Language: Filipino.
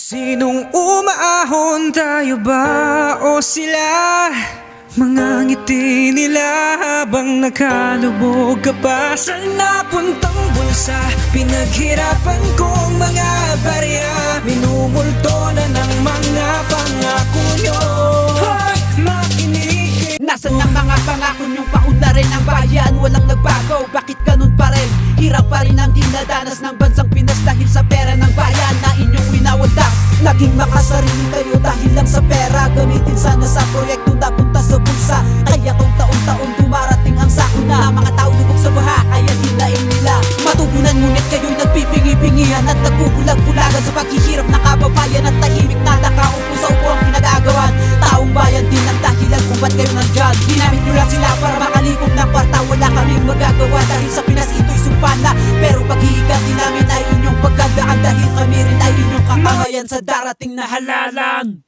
Sinong umaahon, tayo ba o sila? Mga ngiti nila habang nakalubog ka pa sa napuntang bulsa. Pinaghirapan kong mga barya, minumulto na ng mga pangako nyo. Hoy, makinig! Nasaan ang mga pangako nyong paunlarin ang bayan? Walang nagbago, bakit ganun pa rin? Hirap pa rin ang dinadanas ng bansang Pinas dahil sa pera ng bayan na inyong winawadak. Naging makasarili kayo dahil lang sa pera, gamitin sana sa proyektong napunta sa bulsa. Kaya kung taon-taon dumarating ang sakuna, mga tao lubog sa baha, kaya hilain nila. Matugunan ngunit kayo'y nagpipingi-pingihan at nagbubulag-bulagan sa paghihirap ng kababayan at tahimik na nakaupo sa upo ang pinag-aagawan. Taong bayan din ang dahilan kung ba't kayo nandyan. Ginamit nyo lang sila para makalipog ng kwarta. Wala kaming magagawa dahil sa Pinas ito'y sumpana. Pero pag-iiganti namin ay inyong pagkandaan dahil kami rin ay inyong kakamayan sa darating na halalan.